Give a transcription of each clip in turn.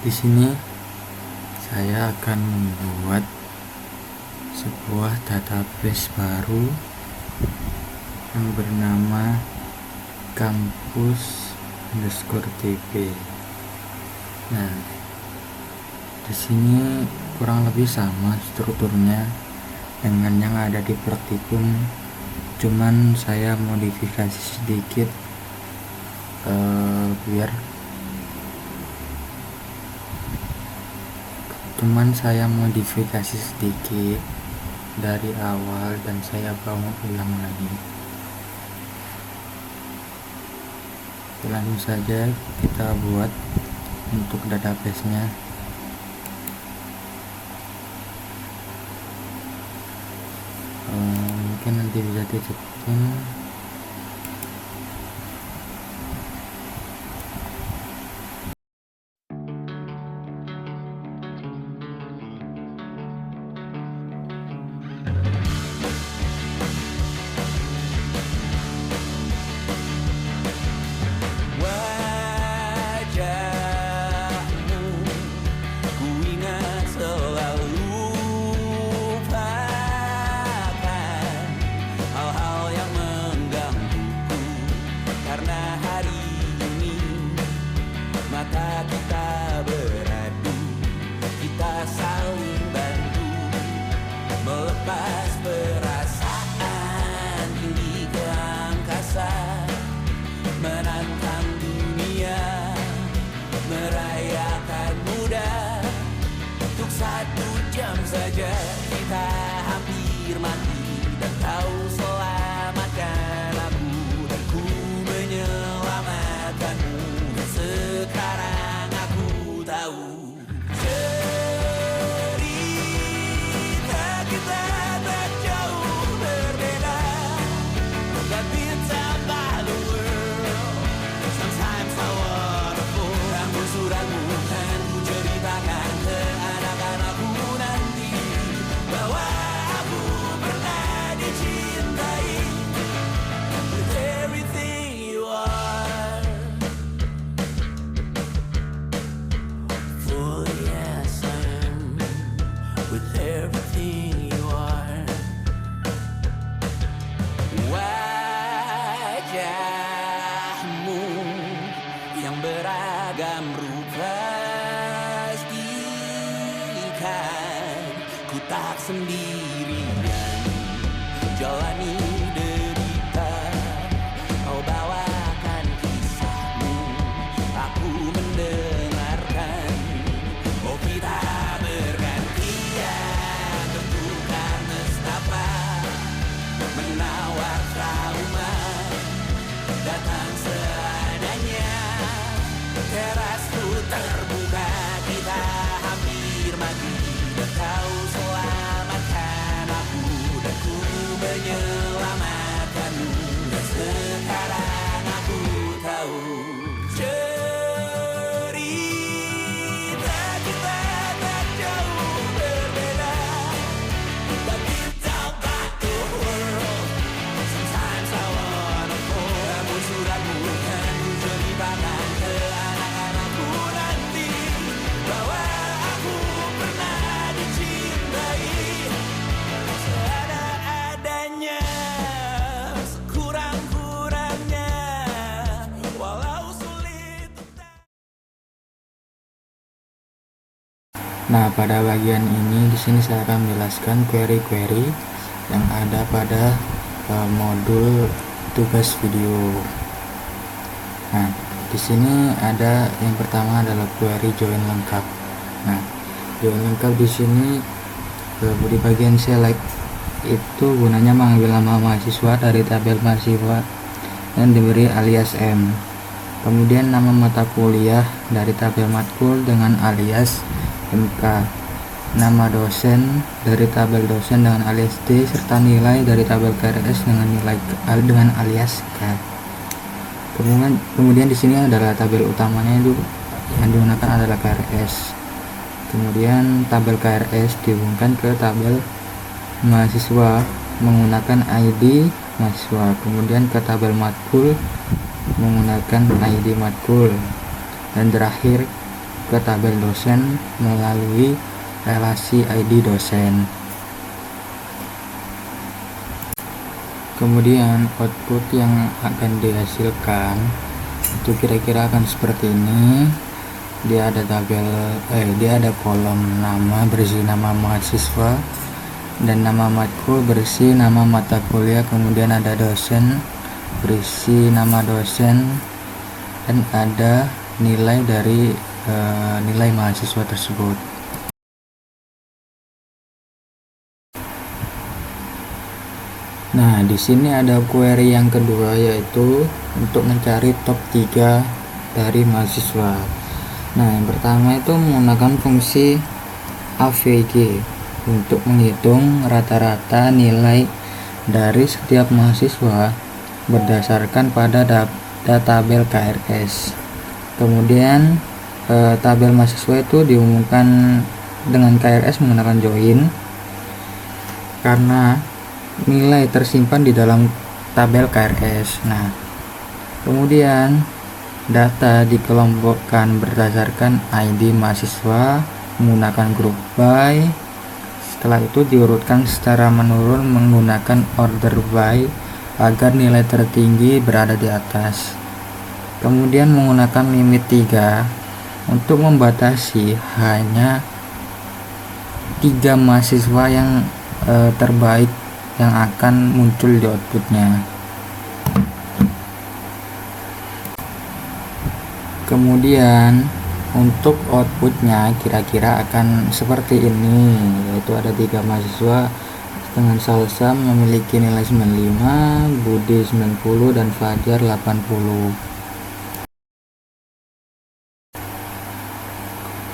Di sini saya akan membuat sebuah database baru yang bernama kampus_tb. Nah, di sini kurang lebih sama strukturnya dengan yang ada di praktikum, cuman saya modifikasi sedikit dari awal dan saya bangun ulang lagi. Langsung saja kita buat untuk database-nya. Mungkin nanti bisa dicepetin. Kita beradu, kita saling bantu, melepas perasaan tinggi ke angkasa, menantang dunia, merayakan muda. Untuk 1 jam saja kita hampir mati, dan kau selamatkan aku, dan ku menyelamatkanmu. Dan sekarang aku tahu cerita kita tak jauh berbeda. That beats about the world. Sometimes I wanna fall. Kamu suratmu kan ku ceritakan ke anak-anakku nanti, bahwa aku pernah dicintai with everything you are. For yes I am with everything you are. Wajahmu yang beragam rupa pastikan ku tak sendirian jalani derita. Kau bawakan kisahmu, aku mendengarkan. Oh, kita bergantian bentukan nestapa, menawar trauma, datang seadanya. Terasku terbuka, kita hampir mati, dan kau selamatkan aku, dan ku menyelamatkanmu. Dan sekarang aku tahu cerita kita tak jauh berbeda. But it's about the world. Sometimes I wanna fall. Namun suratmu kan ku ceritakan ke anak-anakku nanti, bahwa aku pernah dicintai seada-adanya, sekurang-kurangnya, walau sulit. Nah, pada bagian ini di sini saya akan menjelaskan query-query yang ada pada modul tugas video. Nah, di sini ada yang pertama adalah query join lengkap. Nah, join lengkap di sini di bagian select itu gunanya mengambil nama mahasiswa dari tabel mahasiswa dan diberi alias M. Kemudian nama mata kuliah dari tabel matkul dengan alias MK, nama dosen dari tabel dosen dengan alias D, serta nilai dari tabel KRS dengan alias K. Kemudian di sini adalah tabel utamanya itu yang digunakan adalah KRS. Kemudian tabel KRS dihubungkan ke tabel mahasiswa menggunakan ID mahasiswa. Kemudian ke tabel matkul menggunakan ID matkul, dan terakhir ke ke tabel dosen melalui relasi ID dosen. Kemudian output yang akan dihasilkan itu kira-kira akan seperti ini. Dia ada kolom nama berisi nama mahasiswa dan nama matkul berisi nama mata kuliah, kemudian ada dosen berisi nama dosen dan ada nilai dari nilai mahasiswa tersebut. Nah, di sini ada query yang kedua, yaitu untuk mencari top 3 dari mahasiswa. Nah, yang pertama itu menggunakan fungsi AVG untuk menghitung rata-rata nilai dari setiap mahasiswa berdasarkan pada data tabel KRS. Kemudian tabel mahasiswa itu diumumkan dengan KRS menggunakan join karena nilai tersimpan di dalam tabel KRS. Nah, kemudian data dikelompokkan berdasarkan ID mahasiswa menggunakan group by. Setelah itu diurutkan secara menurun menggunakan order by agar nilai tertinggi berada di atas. Kemudian menggunakan limit 3 untuk membatasi hanya 3 mahasiswa yang terbaik yang akan muncul di outputnya. Kemudian untuk outputnya kira-kira akan seperti ini, yaitu ada 3 mahasiswa dengan Salsa memiliki nilai 95, Budi 90, dan Fajar 80.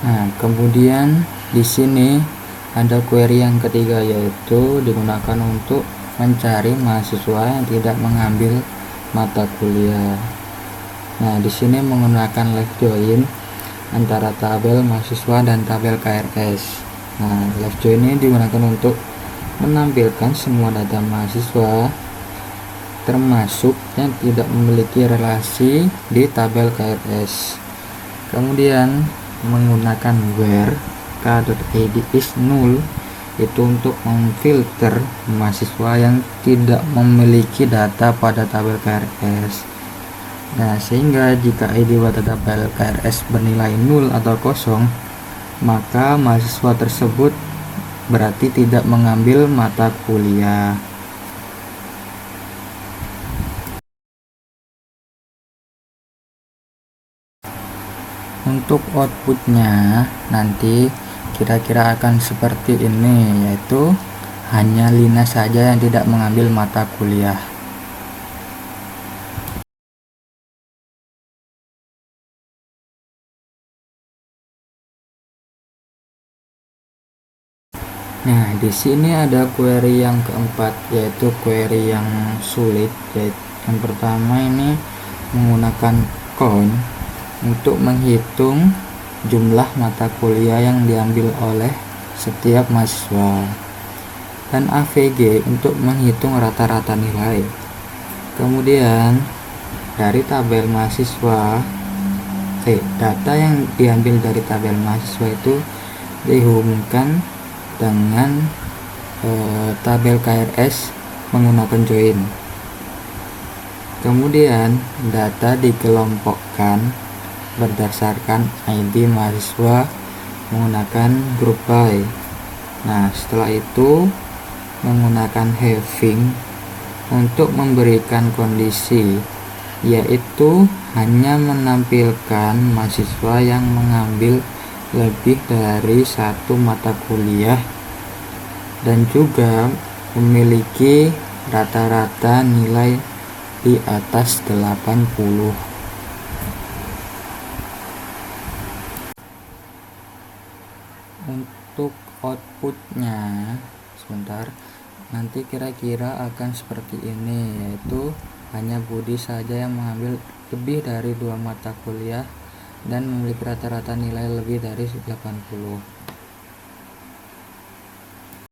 Nah, kemudian di sini ada query yang ketiga, yaitu digunakan untuk mencari mahasiswa yang tidak mengambil mata kuliah. Nah, di sini menggunakan left join antara tabel mahasiswa dan tabel KRS. Nah, left join ini digunakan untuk menampilkan semua data mahasiswa termasuk yang tidak memiliki relasi di tabel KRS. Kemudian menggunakan where k.id is null itu untuk memfilter mahasiswa yang tidak memiliki data pada tabel KRS. Nah, sehingga jika ID pada tabel KRS bernilai 0 atau kosong, maka mahasiswa tersebut berarti tidak mengambil mata kuliah. Untuk outputnya nanti kira-kira akan seperti ini, yaitu hanya Lina saja yang tidak mengambil mata kuliah. Nah, di sini ada query yang keempat, yaitu query yang sulit. Yang pertama ini menggunakan count untuk menghitung jumlah mata kuliah yang diambil oleh setiap mahasiswa, dan AVG untuk menghitung rata-rata nilai. Kemudian dari tabel mahasiswa, data yang diambil dari tabel mahasiswa itu dihubungkan dengan tabel KRS menggunakan join. Kemudian data dikelompokkan berdasarkan ID mahasiswa menggunakan group by. Nah, setelah itu menggunakan having untuk memberikan kondisi, yaitu hanya menampilkan mahasiswa yang mengambil lebih dari 1 mata kuliah dan juga memiliki rata-rata nilai di atas 80. Untuk outputnya sebentar, nanti kira-kira akan seperti ini, yaitu hanya Budi saja yang mengambil lebih dari 2 mata kuliah dan memiliki rata-rata nilai lebih dari 80.